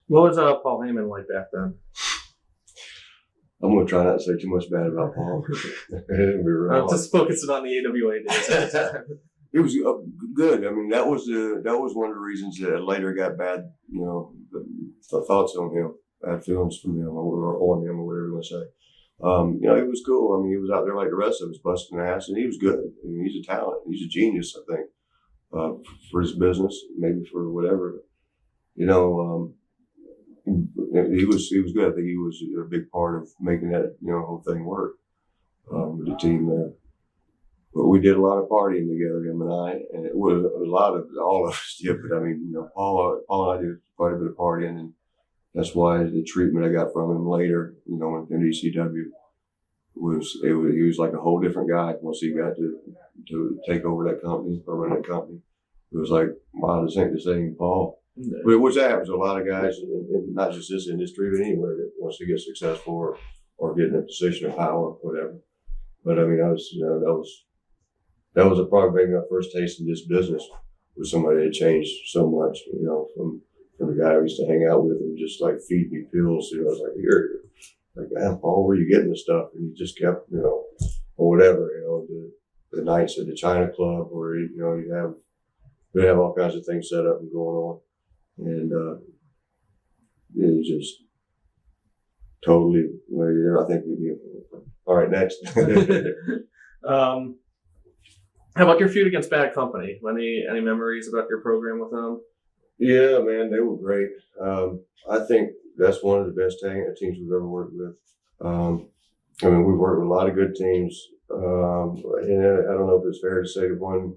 What was Paul Heyman like back then? I'm going to try not to say too much bad about Paul. I'm just focusing on the AWA days. It was good. I mean, that was one of the reasons that I later got bad, the thoughts on him, bad feelings from him, or on him, or whatever you want to say. It was cool. I mean, he was out there like the rest of us, busting ass, and he was good. I mean, he's a talent. He's a genius, I think, for his business, maybe for whatever. He was good. I think he was a big part of making that whole thing work with the team there. But we did a lot of partying together, him and I, and it was a lot of all of us did. But I mean, Paul and I did quite a bit of partying, and that's why the treatment I got from him later, in ECW, he was like a whole different guy once he got to take over that company or run that company. It was like, wow, this ain't the same Paul. But which happens to a lot of guys, in not just this industry, but anywhere that wants to get successful or get in a position of power, whatever. But I mean, that was probably maybe my first taste in this business with somebody that changed so much, from the guy I used to hang out with and just like feed me pills. I was like, here, like, man, Paul, where are you getting this stuff? And he just kept, or whatever, the nights at the China Club where, we have all kinds of things set up and going on. And he just totally, I think, all right, next. How about your feud against Bad Company? Any memories about your program with them? Yeah, man, they were great. I think that's one of the best teams we've ever worked with. I mean, we've worked with a lot of good teams. And I don't know if it's fair to say that one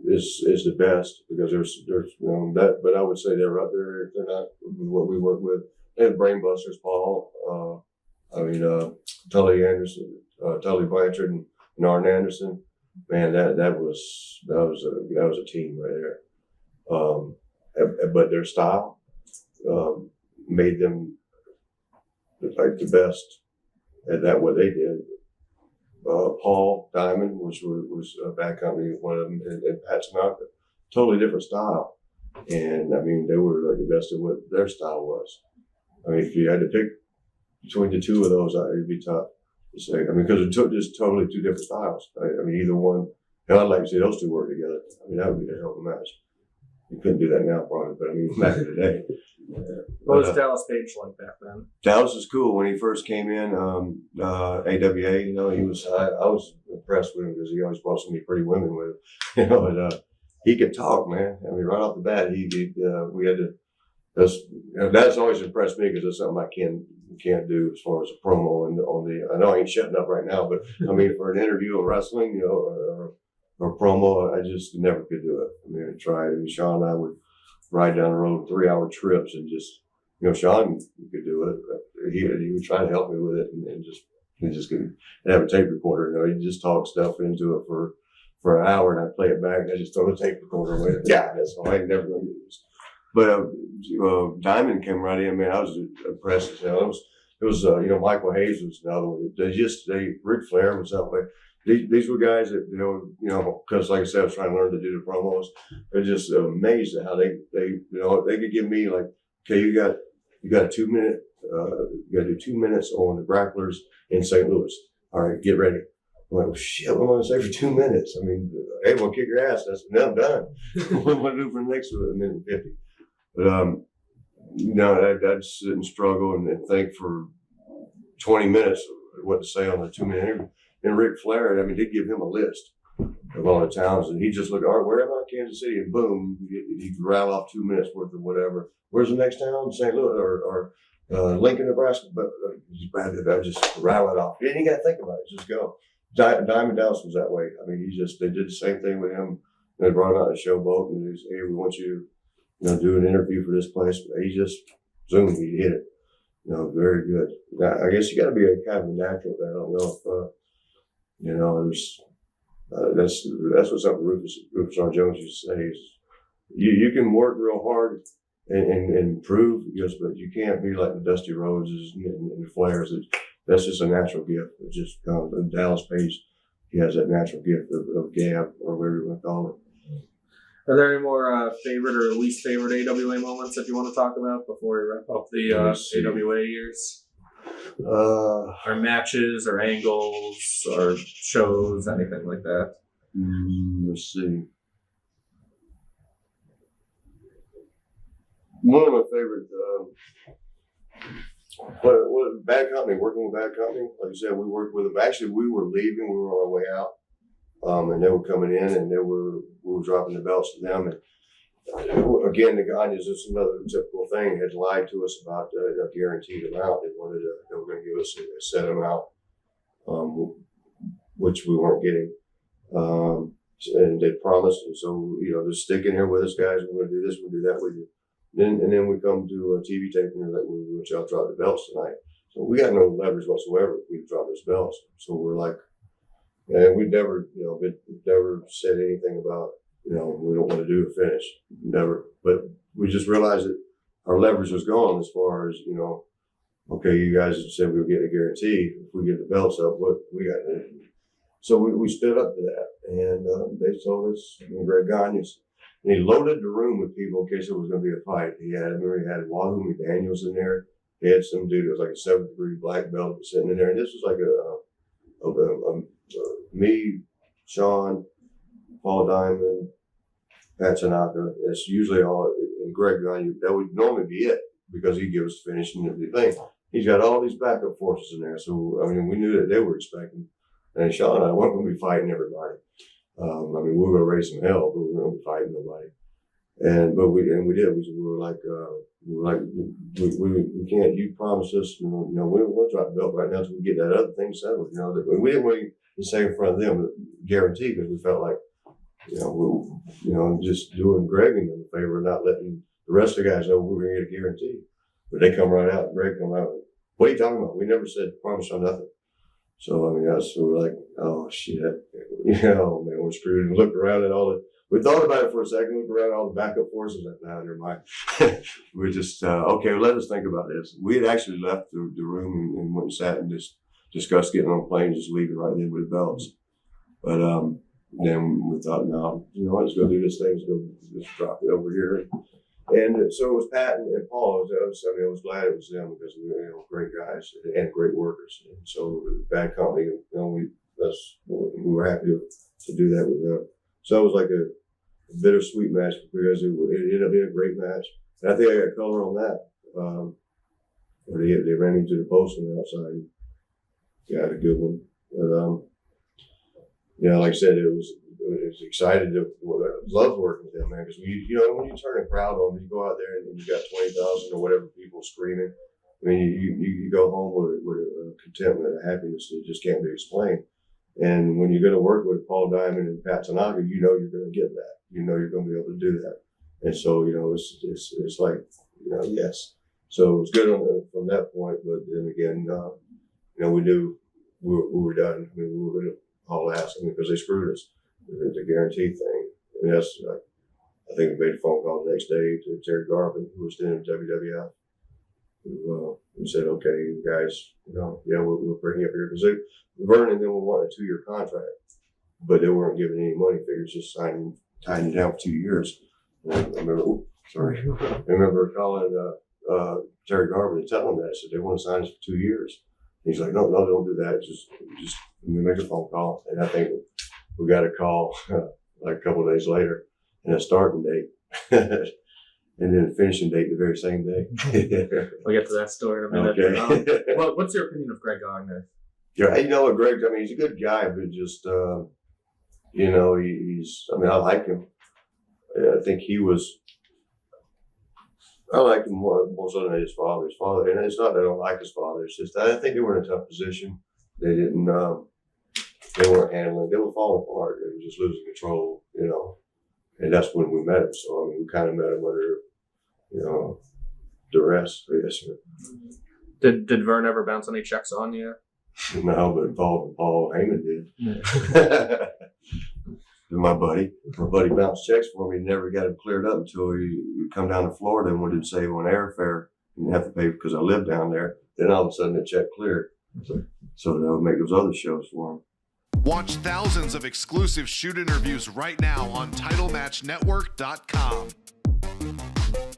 is the best because there's that, but I would say they're up there if they're not what we work with. They had Brainbusters, Paul. Tully Blanchard and Arn Anderson. Man, that was a team right there. But their style made them like the best at that what they did. Paul Diamond, which was a Bad Company, one of them, and Pat Tanaka, totally different style. And I mean, they were like the best of what their style was. I mean, if you had to pick between the two of those, it'd be tough to say. I mean, because it took just totally two different styles. I mean, either one. And I'd like to see those two work together. I mean, that would be a hell of a match. You couldn't do that now, probably, but I mean, back in the day. What was Dallas Page like back then? Dallas was cool when he first came in. AWA, he was. I was impressed with him because he always brought so many pretty women with him. And he could talk, man. I mean, right off the bat, we had to. That's always impressed me because it's something I can't do as far as a promo and I know I ain't shutting up right now, but I mean, for an interview of wrestling, or promo, I just never could do it. I mean, I tried. I mean, Shawn and I would ride down the road 3-hour trips and just, Shawn could do it. He would try to help me with it and just couldn't have a tape recorder. He'd just talk stuff into it for an hour and I'd play it back and I just throw the tape recorder away. Yeah, that's all. I ain't never going to do this. But Diamond came right in, man. I was impressed. It was Michael Hayes was another one. Ric Flair was that way. These were guys that, because like I said, I was trying to learn to do the promos. They're just amazed at how they could give me like, okay, you got 2 minutes, you got to do 2 minutes on the grapplers in St. Louis. All right, get ready. I'm like, well, shit, what am I going to say for 2 minutes? I mean, hey, we'll kick your ass. Now I'm done. What am I going to do for the next minute 50? But, I'd sit and struggle and think for 20 minutes what to say on the 2 minute interview. And Ric Flair, I mean, he'd give him a list of all the towns, and he'd just look, all right, where am I? Kansas City, and boom, he'd rattle off 2 minutes worth of whatever. Where's the next town? St. Louis or Lincoln, Nebraska. But I just rattle it off. You ain't got to think about it. Just go. Diamond Dallas was that way. I mean, they did the same thing with him. They brought him out in a showboat, and he said, hey, we want you to do an interview for this place. But he just zoomed, he hit it. Very good. Now, I guess you got to be a kind of a natural. I don't know if that's what something Rufus R. Jones used to say. Is you can work real hard and improve, yes, but you can't be like the Dusty Roses and the Flairs. That's just a natural gift. It just comes. And Dallas Page, he has that natural gift of gab or whatever you want to call it. Are there any more favorite or least favorite AWA moments that you want to talk about before we wrap up the AWA years? Or matches, or angles, or shows, anything like that? Let's see. One of my favorite, what Bad Company, working with Bad Company. Like you said, we worked with them. Actually, we were leaving. We were on our way out. And they were coming in, and we were dropping the belts to them. And again, the Gagne is just another typical thing. Had lied to us about a guaranteed amount. They were going to give us a set amount, which we weren't getting. And they promised, and so just stick in here with us, guys. We're going to do this, we'll do that with you. Then we come to a TV tape, and they're like, "We want y'all to drop the belts tonight." So we got no leverage whatsoever if we drop those belts. So we're like, and we never, never said anything about, we don't want to do a finish, never. But we just realized that our leverage was gone as far as, okay, you guys said we'll get a guarantee. If we get the belts up, what we got to do? So we stood up to that, and they told us, Greg Gagne, and he loaded the room with people in case there was going to be a fight. He had Wahoo McDaniels in there. He had some dude that was like a 7th degree black belt sitting in there, and this was like me, Shawn, Paul Diamond, Pat Tanaka. That's usually all, and Greg Gagne. That would normally be it because he'd give us the finish and everything. He's got all these backup forces in there, so we knew that they were expecting. And Shawn and I weren't going to be fighting everybody. We were going to raise some hell, but we weren't going to be fighting nobody. But we did. We were like, we can't. You promised us, we don't drop the belt right now until we get that other thing settled. We didn't really say in front of them guarantee because we felt like, just doing Greg and them a favor, not letting the rest of the guys know we were going to get a guarantee. But they come right out. Greg come out. What are you talking about? We never said promise on nothing. So we're like, oh shit, man, we're screwed. And looked around at we thought about it for a second, looked around at all the backup forces, like, nah, never mind. We're just, okay, well, let us think about this. We had actually left the room and went and sat and just discussed getting on a plane, just leaving right in with the belts. But then we thought, no, let's go do this thing, let's go just drop it over here. And so it was Pat and Paul. I was glad it was them because we were great guys and great workers. And so Bad Company, we were happy to do that with them. So it was like a bittersweet match because it ended up being a great match. And I think I got color on that. Where they ran into the post on the outside. Got a good one. But like I said, it was excited to love working with them, man. Because when you turn a crowd on, you go out there and you got 20,000 or whatever people screaming. You go home with a contentment, a happiness that just can't be explained. And when you're going to work with Paul Diamond and Pat Tanaka, you're going to get that. You're going to be able to do that. And so it's like yes. So it was good from that point. But then again, we knew we were done. We were going to haul ass because they screwed us. The guarantee thing. And that's, I think we made a phone call the next day to Terry Garvin, who was then in WWF. Who said, okay, guys, we'll bring you up here. Because Vernon then would want a 2-year contract, but they weren't giving any money figures, just tying you down for 2 years. And I remember calling Terry Garvin and telling him that. I said, they want to sign us for 2 years. He's like, no, don't do that. Just make a phone call. And I think we got a call like a couple of days later and a starting date. And then a finishing date the very same day. We'll get to that story in a minute. Okay. What's your opinion of Greg Gagne? Yeah, Greg, he's a good guy, but just, I like him. I think I liked him more so than his father. And it's not that I don't like his father, it's just I think they were in a tough position. They didn't, they weren't handling, they were falling apart. They were just losing control, and that's when we met him. So, we kind of met him under, duress, I guess. Did Vern ever bounce any checks on you? No, but Paul Heyman did. My buddy bounced checks for me. He never got them cleared up until he come down to Florida and wanted to save on airfare. Didn't have to pay because I lived down there. Then all of a sudden the check cleared. So they would make those other shows for him. Watch thousands of exclusive shoot interviews right now on TitleMatchNetwork.com.